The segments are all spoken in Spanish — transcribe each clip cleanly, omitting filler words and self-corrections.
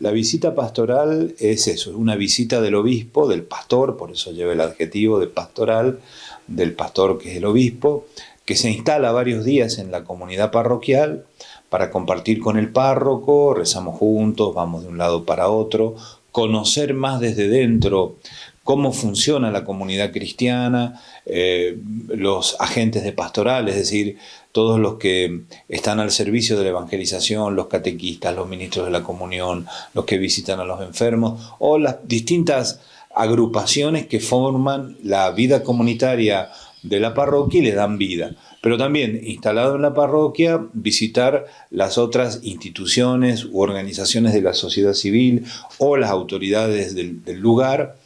la visita pastoral es eso, es una visita del obispo, del pastor, por eso lleva el adjetivo de pastoral, del pastor que es el obispo, que se instala varios días en la comunidad parroquial para compartir con el párroco, rezamos juntos, vamos de un lado para otro, conocer más desde dentro cómo funciona la comunidad cristiana, los agentes de pastoral, es decir, todos los que están al servicio de la evangelización, los catequistas, los ministros de la comunión, los que visitan a los enfermos, o las distintas agrupaciones que forman la vida comunitaria de la parroquia y le dan vida. Pero también, instalado en la parroquia, visitar las otras instituciones u organizaciones de la sociedad civil o las autoridades del lugar,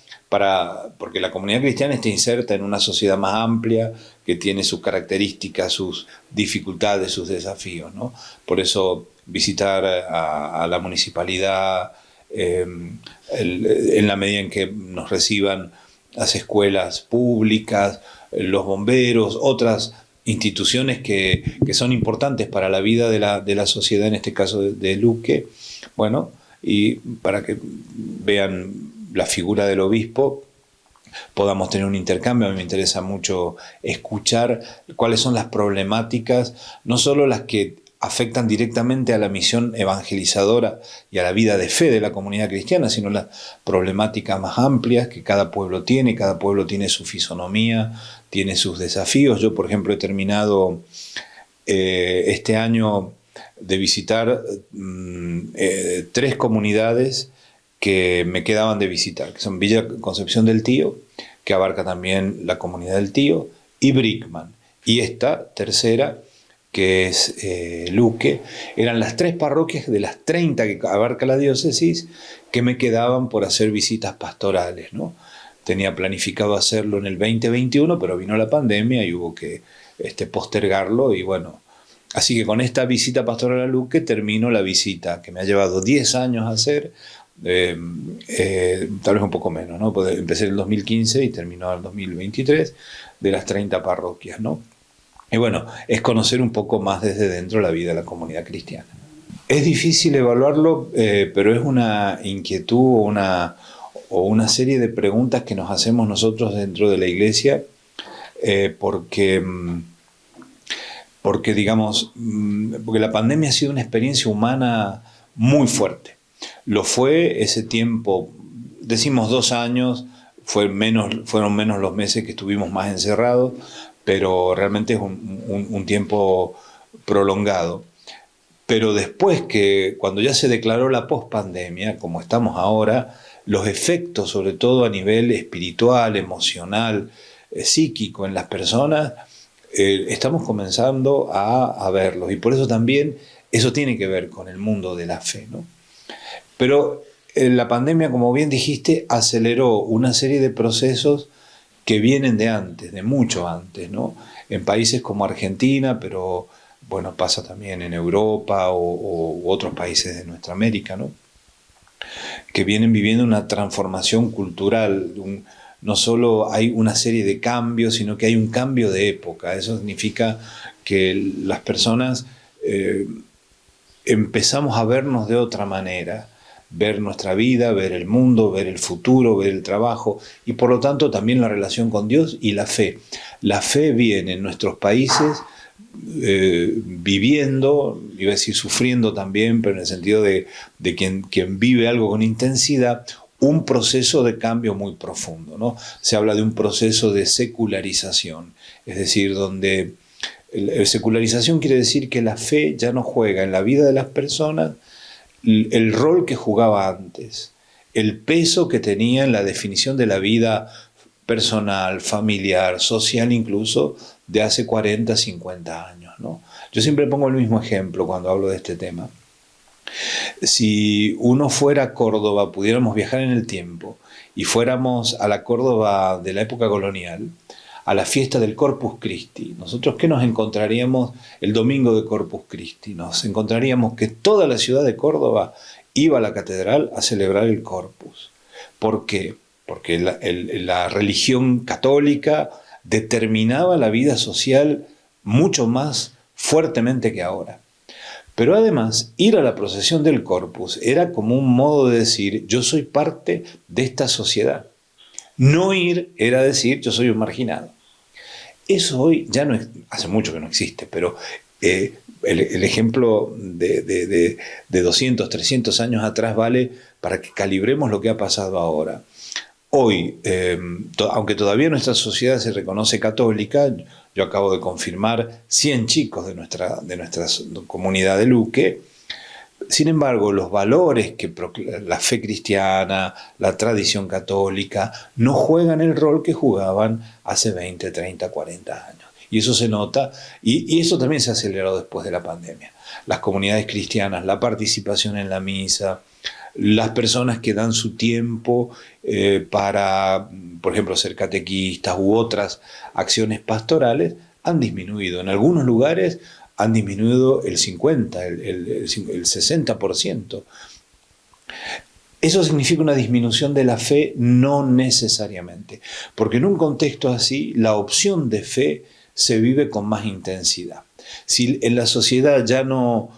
porque la comunidad cristiana está inserta en una sociedad más amplia que tiene sus características, sus dificultades, sus desafíos, ¿no? Por eso visitar a la municipalidad, en la medida en que nos reciban las escuelas públicas, los bomberos, otras instituciones que son importantes para la vida de la sociedad, en este caso de Luque, bueno, y para que vean la figura del obispo, podamos tener un intercambio. A mí me interesa mucho escuchar cuáles son las problemáticas, no solo las que afectan directamente a la misión evangelizadora y a la vida de fe de la comunidad cristiana, sino las problemáticas más amplias que cada pueblo tiene su fisonomía, tiene sus desafíos. Yo, por ejemplo, he terminado este año de visitar 3 comunidades que me quedaban de visitar, que son Villa Concepción del Tío, que abarca también la comunidad del Tío, y Brickman. Y esta tercera, que es Luque, eran las 3 parroquias de las 30 que abarca la diócesis que me quedaban por hacer visitas pastorales, ¿no? Tenía planificado hacerlo en el 2021, pero vino la pandemia y hubo que postergarlo, y bueno, así que con esta visita pastoral a Luque termino la visita que me ha llevado 10 años hacer, tal vez un poco menos, ¿no? Pues empecé en el 2015 y terminó en el 2023, de las 30 parroquias, ¿no? Y bueno, es conocer un poco más desde dentro la vida de la comunidad cristiana. Es difícil evaluarlo, pero es una inquietud o una serie de preguntas que nos hacemos nosotros dentro de la Iglesia, porque digamos, porque la pandemia ha sido una experiencia humana muy fuerte. Lo fue ese tiempo, decimos 2 años, fueron menos los meses que estuvimos más encerrados, pero realmente es un tiempo prolongado. Pero después, cuando ya se declaró la pospandemia, como estamos ahora, los efectos, sobre todo a nivel espiritual, emocional, psíquico en las personas, estamos comenzando a verlos. Y por eso también eso tiene que ver con el mundo de la fe, ¿no? Pero la pandemia, como bien dijiste, aceleró una serie de procesos que vienen de antes, de mucho antes, ¿no? En países como Argentina, pero bueno, pasa también en Europa u otros países de nuestra América, ¿no? Que vienen viviendo una transformación cultural. No solo hay una serie de cambios, sino que hay un cambio de época. Eso significa que las personas empezamos a vernos de otra manera, ver nuestra vida, ver el mundo, ver el futuro, ver el trabajo, y por lo tanto también la relación con Dios y la fe. La fe viene en nuestros países viviendo, iba a decir sufriendo también, pero en el sentido de quien vive algo con intensidad, un proceso de cambio muy profundo, ¿no? Se habla de un proceso de secularización, es decir, donde secularización quiere decir que la fe ya no juega en la vida de las personas el rol que jugaba antes, el peso que tenía en la definición de la vida personal, familiar, social incluso, de hace 40, 50 años, ¿no? Yo siempre pongo el mismo ejemplo cuando hablo de este tema. Si uno fuera a Córdoba, pudiéramos viajar en el tiempo y fuéramos a la Córdoba de la época colonial, a la fiesta del Corpus Christi, ¿nosotros qué nos encontraríamos el domingo de Corpus Christi? Nos encontraríamos que toda la ciudad de Córdoba iba a la catedral a celebrar el Corpus. ¿Por qué? Porque la religión católica determinaba la vida social mucho más fuertemente que ahora. Pero además, ir a la procesión del Corpus era como un modo de decir, yo soy parte de esta sociedad. No ir era decir, yo soy un marginado. Eso hoy ya no, hace mucho que no existe, pero el ejemplo de 200, 300 años atrás vale para que calibremos lo que ha pasado ahora. Hoy, aunque todavía nuestra sociedad se reconoce católica, yo acabo de confirmar 100 chicos de nuestra comunidad de Luque. Sin embargo, los valores que la fe cristiana, la tradición católica, no juegan el rol que jugaban hace 20, 30, 40 años. Y eso se nota, y eso también se ha acelerado después de la pandemia. Las comunidades cristianas, la participación en la misa, las personas que dan su tiempo para, por ejemplo, ser catequistas u otras acciones pastorales, han disminuido. En algunos lugares han disminuido el 50%, el 60%. Eso significa una disminución de la fe, no necesariamente, porque en un contexto así la opción de fe se vive con más intensidad. Si en la sociedad ya no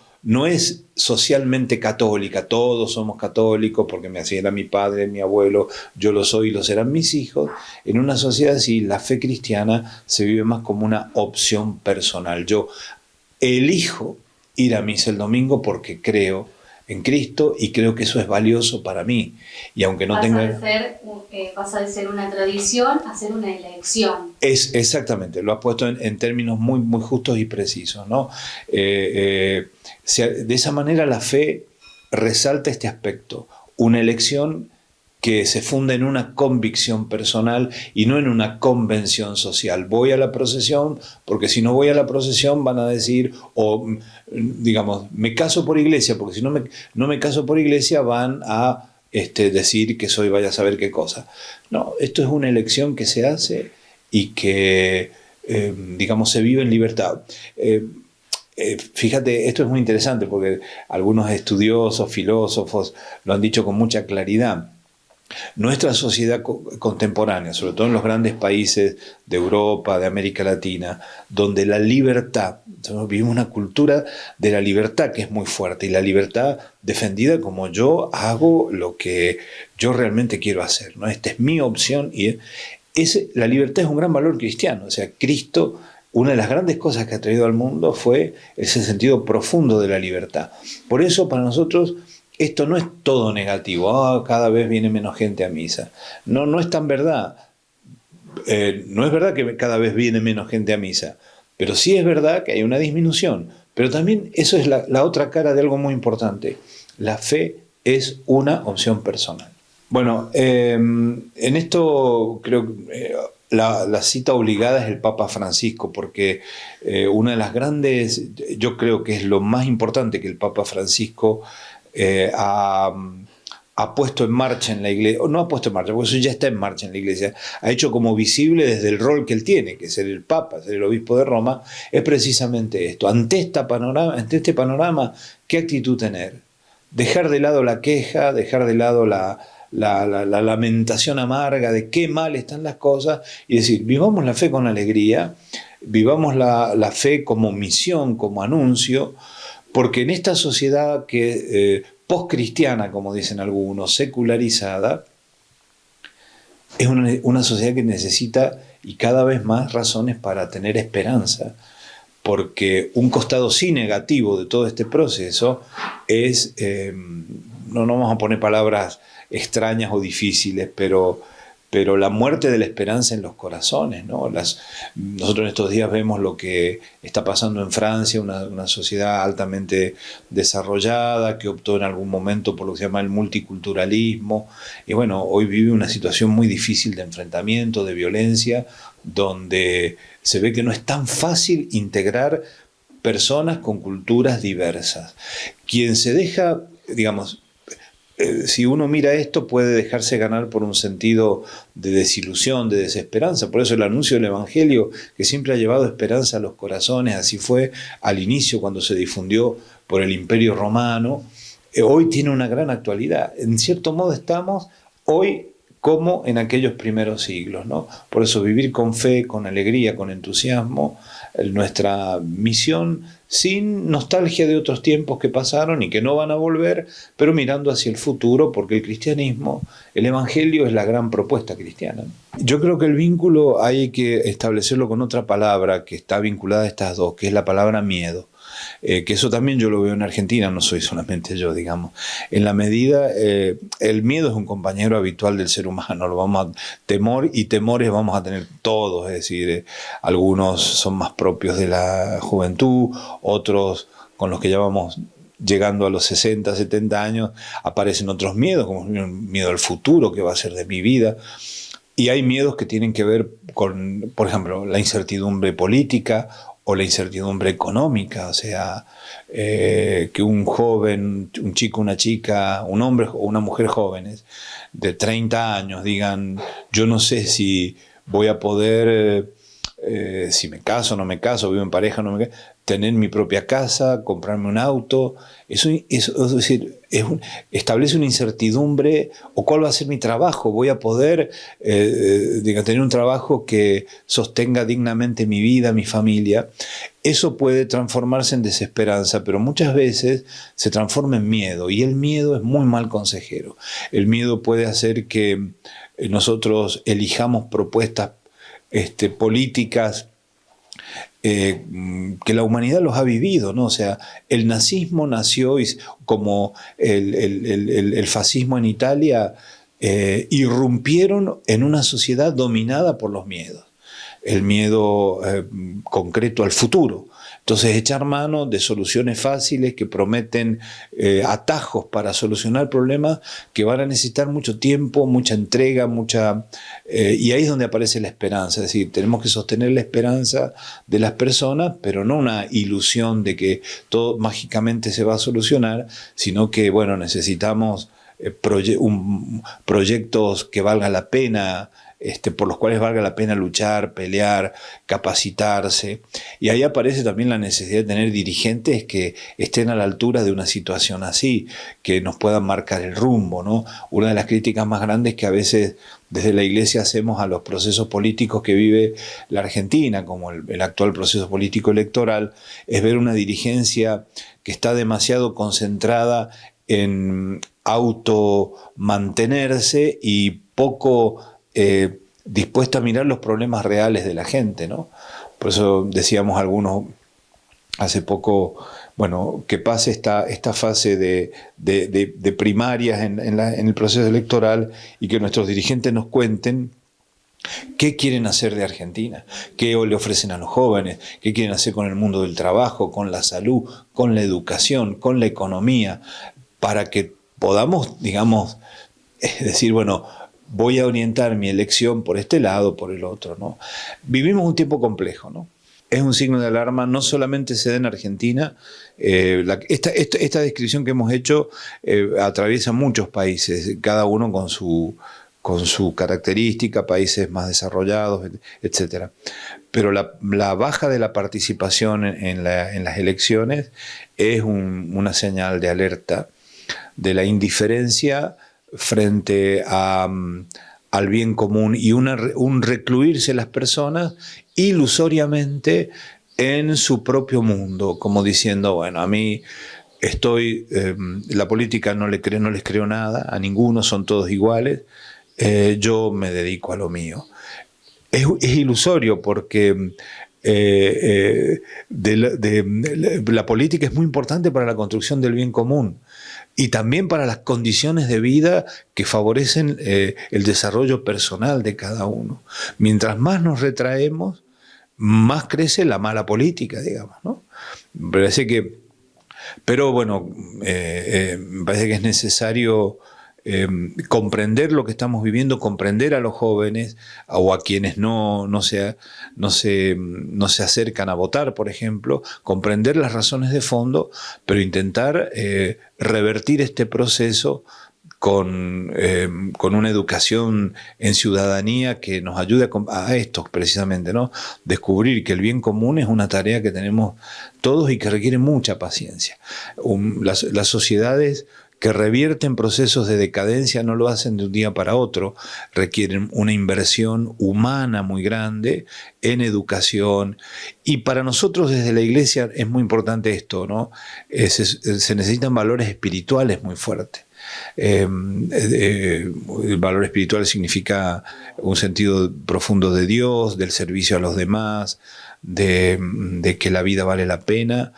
es socialmente católica, todos somos católicos porque me hacía mi padre, mi abuelo, yo lo soy y lo serán mis hijos, en una sociedad así la fe cristiana se vive más como una opción personal. Yo elijo ir a misa el domingo porque creo en Cristo y creo que eso es valioso para mí. Y aunque no pasa de ser una tradición a ser una elección. Exactamente, lo has puesto en términos muy, muy justos y precisos, ¿no? De esa manera la fe resalta este aspecto, una elección que se funda en una convicción personal y no en una convención social. Voy a la procesión porque si no voy a la procesión van a decir, o digamos, me caso por iglesia, porque si no me caso por iglesia van a decir que soy vaya a saber qué cosa. No, esto es una elección que se hace y que, digamos, se vive en libertad. Fíjate, esto es muy interesante porque algunos estudiosos, filósofos lo han dicho con mucha claridad. Nuestra sociedad contemporánea, sobre todo en los grandes países de Europa, de América Latina, donde la libertad, vivimos una cultura de la libertad que es muy fuerte, y la libertad defendida como yo hago lo que yo realmente quiero hacer, ¿no? Esta es mi opción, y la libertad es un gran valor cristiano. O sea, Cristo, una de las grandes cosas que ha traído al mundo fue ese sentido profundo de la libertad. Por eso para nosotros esto no es todo negativo, cada vez viene menos gente a misa. No es tan verdad. No es verdad que cada vez viene menos gente a misa, pero sí es verdad que hay una disminución. Pero también eso es la otra cara de algo muy importante. La fe es una opción personal. Bueno, en esto creo que la cita obligada es el Papa Francisco, porque una de las grandes, yo creo que es lo más importante que el Papa Francisco ha puesto en marcha en la iglesia, o no ha puesto en marcha, porque eso ya está en marcha en la iglesia, ha hecho como visible desde el rol que él tiene, que es ser el Papa, ser el obispo de Roma, es precisamente esto. Ante este panorama, ¿qué actitud tener? Dejar de lado la queja, dejar de lado la lamentación amarga de qué mal están las cosas, y decir, vivamos la fe con alegría, vivamos la fe como misión, como anuncio, porque en esta sociedad que post-cristiana, como dicen algunos, secularizada, es una sociedad que necesita y cada vez más razones para tener esperanza, porque un costado sí negativo de todo este proceso es, no vamos a poner palabras extrañas o difíciles, pero la muerte de la esperanza en los corazones, ¿no? Nosotros en estos días vemos lo que está pasando en Francia, una sociedad altamente desarrollada que optó en algún momento por lo que se llama el multiculturalismo, y bueno, hoy vive una situación muy difícil de enfrentamiento, de violencia, donde se ve que no es tan fácil integrar personas con culturas diversas. Quien se deja, digamos, si uno mira esto puede dejarse ganar por un sentido de desilusión, de desesperanza. Por eso el anuncio del Evangelio, que siempre ha llevado esperanza a los corazones, así fue al inicio cuando se difundió por el Imperio Romano, hoy tiene una gran actualidad. En cierto modo estamos hoy como en aquellos primeros siglos, ¿no? Por eso vivir con fe, con alegría, con entusiasmo, nuestra misión sin nostalgia de otros tiempos que pasaron y que no van a volver, pero mirando hacia el futuro, porque el cristianismo, el evangelio es la gran propuesta cristiana. Yo creo que el vínculo hay que establecerlo con otra palabra que está vinculada a estas dos, que es la palabra miedo. Que eso también yo lo veo en Argentina, no soy solamente yo, digamos. En la medida, el miedo es un compañero habitual del ser humano, temor y temores vamos a tener todos, es decir, algunos son más propios de la juventud, otros con los que ya vamos llegando a los 60, 70 años, aparecen otros miedos, como el miedo al futuro, que va a ser de mi vida. Y hay miedos que tienen que ver con, por ejemplo, la incertidumbre política o la incertidumbre económica, o sea, que un joven, un chico, una chica, un hombre o una mujer jóvenes de 30 años digan, yo no sé si voy a poder, si me caso o no me caso, vivo en pareja o no me caso, tener mi propia casa, comprarme un auto, eso es decir, establece una incertidumbre, o cuál va a ser mi trabajo, voy a poder tener un trabajo que sostenga dignamente mi vida, mi familia. Eso puede transformarse en desesperanza, pero muchas veces se transforma en miedo, y el miedo es muy mal consejero. El miedo puede hacer que nosotros elijamos propuestas políticas que la humanidad los ha vivido, ¿no? O sea, el nazismo nació como el fascismo en Italia, irrumpieron en una sociedad dominada por los miedos. El miedo concreto al futuro. Entonces, echar mano de soluciones fáciles que prometen atajos para solucionar problemas que van a necesitar mucho tiempo, mucha entrega, y ahí es donde aparece la esperanza. Es decir, tenemos que sostener la esperanza de las personas, pero no una ilusión de que todo mágicamente se va a solucionar, sino que, bueno, necesitamos proyectos que valgan la pena, por los cuales valga la pena luchar, pelear, capacitarse. Y ahí aparece también la necesidad de tener dirigentes que estén a la altura de una situación así, que nos puedan marcar el rumbo, ¿no? Una de las críticas más grandes que a veces desde la Iglesia hacemos a los procesos políticos que vive la Argentina, como el actual proceso político electoral, es ver una dirigencia que está demasiado concentrada en automantenerse y poco dispuesta a mirar los problemas reales de la gente, ¿no? Por eso decíamos algunos hace poco, bueno, que pase esta fase de primarias en el proceso electoral y que nuestros dirigentes nos cuenten qué quieren hacer de Argentina, qué le ofrecen a los jóvenes, qué quieren hacer con el mundo del trabajo, con la salud, con la educación, con la economía, para que podamos, digamos, decir, bueno, voy a orientar mi elección por este lado, por el otro, ¿no? Vivimos un tiempo complejo, ¿no? Es un signo de alarma, no solamente se da en Argentina, esta descripción que hemos hecho atraviesa muchos países, cada uno con su característica, países más desarrollados, etc. Pero la baja de la participación en las elecciones es una señal de alerta de la indiferencia frente al bien común y un recluirse las personas ilusoriamente en su propio mundo, como diciendo, bueno, a mí la política no les creo nada, a ninguno, son todos iguales, yo me dedico a lo mío. Es ilusorio porque la política es muy importante para la construcción del bien común y también para las condiciones de vida que favorecen el desarrollo personal de cada uno. Mientras más nos retraemos, más crece la mala política, digamos, ¿no? Pero bueno, me parece que es necesario comprender lo que estamos viviendo, comprender a los jóvenes o a quienes no se acercan a votar, por ejemplo, comprender las razones de fondo, pero intentar revertir este proceso con una educación en ciudadanía que nos ayude a esto precisamente, ¿no? Descubrir que el bien común es una tarea que tenemos todos y que requiere mucha paciencia. Las sociedades que revierten procesos de decadencia, no lo hacen de un día para otro, requieren una inversión humana muy grande en educación. Y para nosotros desde la Iglesia es muy importante esto, ¿no? Se necesitan valores espirituales muy fuertes. El valor espiritual significa un sentido profundo de Dios, del servicio a los demás, de que la vida vale la pena.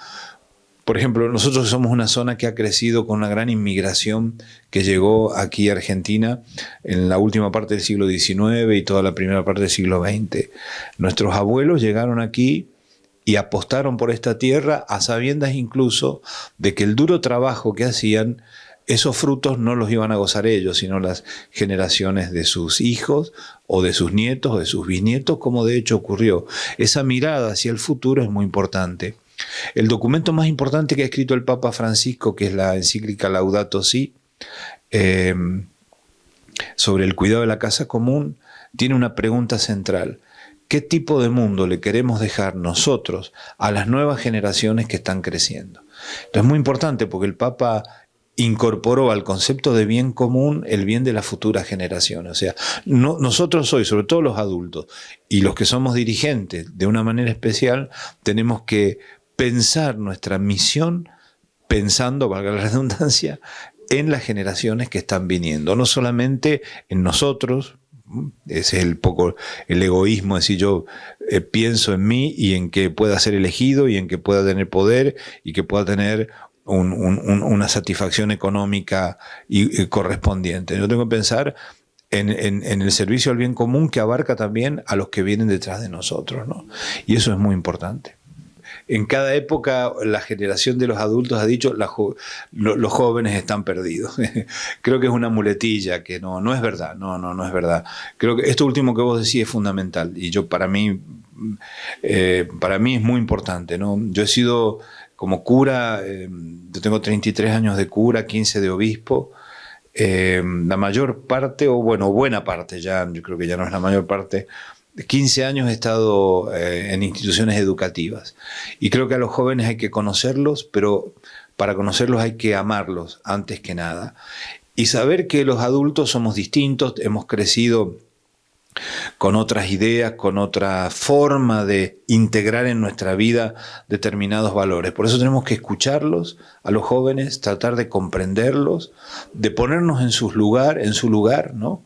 Por ejemplo, nosotros somos una zona que ha crecido con una gran inmigración que llegó aquí a Argentina en la última parte del siglo XIX y toda la primera parte del siglo XX. Nuestros abuelos llegaron aquí y apostaron por esta tierra a sabiendas incluso de que el duro trabajo que hacían, esos frutos no los iban a gozar ellos, sino las generaciones de sus hijos o de sus nietos o de sus bisnietos, como de hecho ocurrió. Esa mirada hacia el futuro es muy importante. El documento más importante que ha escrito el Papa Francisco, que es la encíclica Laudato Si, sobre el cuidado de la casa común, tiene una pregunta central. ¿Qué tipo de mundo le queremos dejar nosotros a las nuevas generaciones que están creciendo? Esto es muy importante porque el Papa incorporó al concepto de bien común el bien de las futuras generaciones. O sea, nosotros hoy, sobre todo los adultos y los que somos dirigentes de una manera especial, tenemos que pensar nuestra misión pensando, valga la redundancia, en las generaciones que están viniendo, no solamente en nosotros. Ese es el egoísmo, es decir, yo pienso en mí y en que pueda ser elegido y en que pueda tener poder y que pueda tener una satisfacción económica y correspondiente. Yo tengo que pensar en el servicio al bien común que abarca también a los que vienen detrás de nosotros, ¿no? Y eso es muy importante. En cada época la generación de los adultos ha dicho los jóvenes están perdidos. Creo que es una muletilla que no es verdad, no es verdad. Creo que esto último que vos decís es fundamental y para mí es muy importante, ¿no? Yo he sido como cura, yo tengo 33 años de cura, 15 de obispo. La mayor parte, buena parte ya, yo creo que ya no es la mayor parte, 15 años he estado en instituciones educativas y creo que a los jóvenes hay que conocerlos, pero para conocerlos hay que amarlos antes que nada y saber que los adultos somos distintos, hemos crecido con otras ideas, con otra forma de integrar en nuestra vida determinados valores. Por eso tenemos que escucharlos a los jóvenes, tratar de comprenderlos, de ponernos en su lugar, ¿no?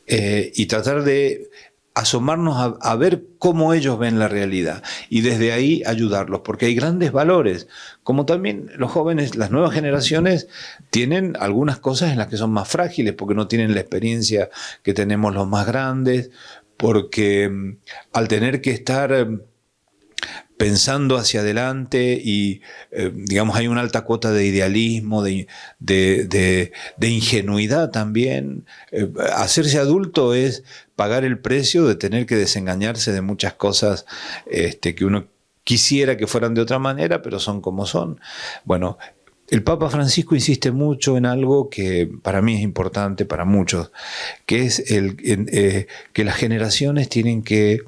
Y tratar de asomarnos a ver cómo ellos ven la realidad y desde ahí ayudarlos, porque hay grandes valores, como también los jóvenes, las nuevas generaciones tienen algunas cosas en las que son más frágiles, porque no tienen la experiencia que tenemos los más grandes, porque al tener que estar pensando hacia adelante y digamos hay una alta cuota de idealismo, de ingenuidad también. Hacerse adulto es pagar el precio de tener que desengañarse de muchas cosas que uno quisiera que fueran de otra manera, pero son como son. Bueno, el Papa Francisco insiste mucho en algo que para mí es importante, para muchos, que es que las generaciones tienen que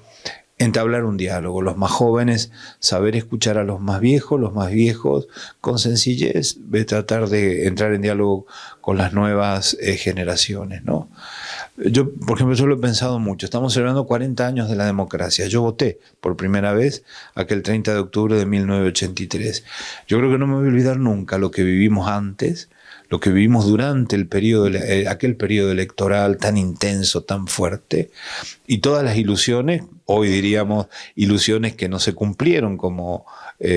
entablar un diálogo, los más jóvenes saber escuchar a los más viejos con sencillez, tratar de entrar en diálogo con las nuevas generaciones, ¿no? Yo, por ejemplo, yo lo he pensado mucho, estamos celebrando 40 años de la democracia, yo voté por primera vez aquel 30 de octubre de 1983, yo creo que no me voy a olvidar nunca lo que vivimos antes, lo que vivimos durante aquel periodo electoral tan intenso, tan fuerte, y todas las ilusiones, hoy diríamos ilusiones que no se cumplieron, como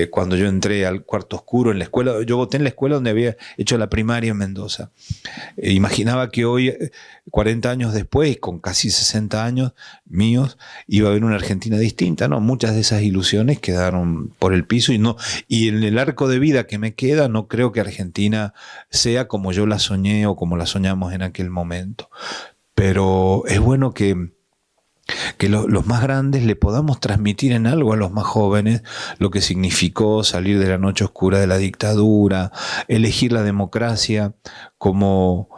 cuando yo entré al cuarto oscuro en la escuela. Yo voté en la escuela donde había hecho la primaria en Mendoza. Imaginaba que hoy, 40 años después, con casi 60 años míos, iba a haber una Argentina distinta, ¿no? Muchas de esas ilusiones quedaron por el piso y en el arco de vida que me queda no creo que Argentina sea como yo la soñé o como la soñamos en aquel momento. Pero es bueno que los más grandes le podamos transmitir en algo a los más jóvenes lo que significó salir de la noche oscura de la dictadura, elegir la democracia como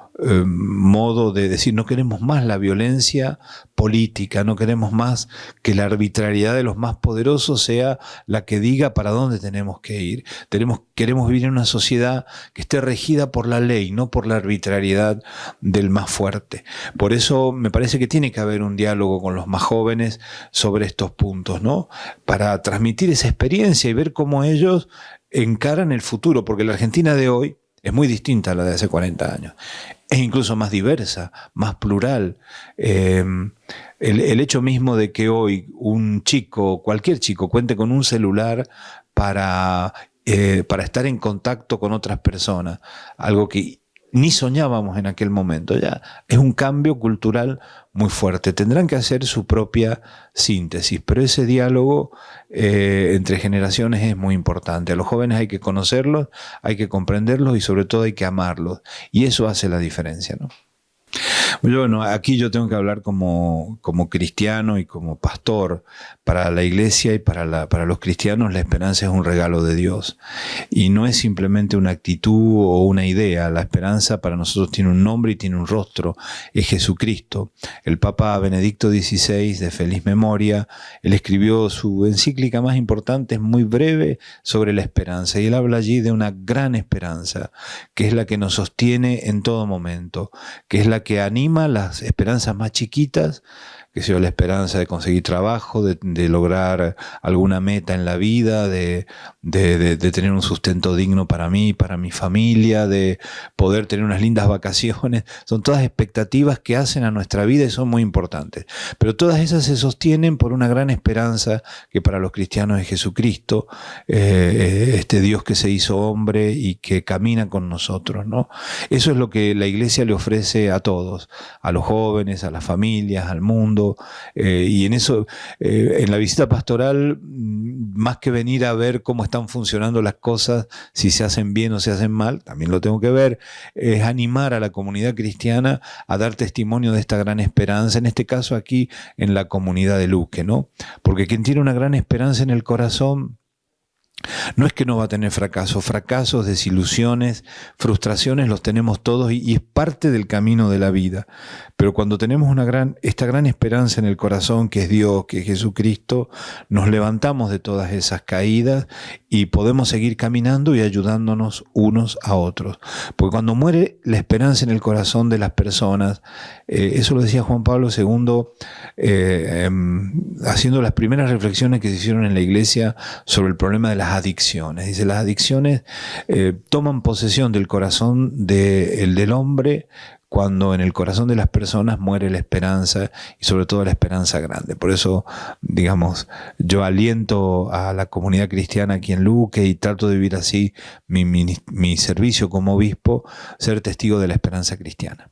modo de decir, no queremos más la violencia política, no queremos más que la arbitrariedad de los más poderosos sea la que diga para dónde tenemos que ir. Queremos vivir en una sociedad que esté regida por la ley, no por la arbitrariedad del más fuerte. Por eso me parece que tiene que haber un diálogo con los más jóvenes sobre estos puntos, ¿no? Para transmitir esa experiencia y ver cómo ellos encaran el futuro, porque la Argentina de hoy es muy distinta a la de hace 40 años. Es incluso más diversa, más plural. El hecho mismo de que hoy un chico, cualquier chico, cuente con un celular para estar en contacto con otras personas, algo que ni soñábamos en aquel momento, ya es un cambio cultural muy fuerte. Tendrán que hacer su propia síntesis, pero ese diálogo entre generaciones es muy importante. A los jóvenes hay que conocerlos, hay que comprenderlos y sobre todo hay que amarlos. Y eso hace la diferencia, ¿no? Bueno, aquí yo tengo que hablar como cristiano y como pastor. Para la iglesia y para los cristianos la esperanza es un regalo de Dios. Y no es simplemente una actitud o una idea. La esperanza para nosotros tiene un nombre y tiene un rostro. Es Jesucristo. El Papa Benedicto XVI, de feliz memoria, él escribió su encíclica más importante, es muy breve, sobre la esperanza. Y él habla allí de una gran esperanza, que es la que nos sostiene en todo momento, que es la que anima las esperanzas más chiquitas, que sea la esperanza de conseguir trabajo, de lograr alguna meta en la vida, de tener un sustento digno para mí, para mi familia, de poder tener unas lindas vacaciones. Son todas expectativas que hacen a nuestra vida y son muy importantes. Pero todas esas se sostienen por una gran esperanza que para los cristianos es Jesucristo, este Dios que se hizo hombre y que camina con nosotros, ¿no? Eso es lo que la iglesia le ofrece a todos, a los jóvenes, a las familias, al mundo. Y en eso, en la visita pastoral, más que venir a ver cómo están funcionando las cosas, si se hacen bien o se hacen mal, también lo tengo que ver, es animar a la comunidad cristiana a dar testimonio de esta gran esperanza, en este caso aquí en la comunidad de Luque, ¿no? Porque quien tiene una gran esperanza en el corazón, no es que no va a tener fracasos, desilusiones, frustraciones los tenemos todos y es parte del camino de la vida. Pero cuando tenemos esta gran esperanza en el corazón, que es Dios, que es Jesucristo, nos levantamos de todas esas caídas y podemos seguir caminando y ayudándonos unos a otros. Porque cuando muere la esperanza en el corazón de las personas, eso lo decía Juan Pablo II, haciendo las primeras reflexiones que se hicieron en la iglesia sobre el problema de las adicciones. Dice, las adicciones toman posesión del corazón del hombre cuando en el corazón de las personas muere la esperanza y sobre todo la esperanza grande. Por eso, digamos, yo aliento a la comunidad cristiana aquí en Luque y trato de vivir así mi servicio como obispo, ser testigo de la esperanza cristiana.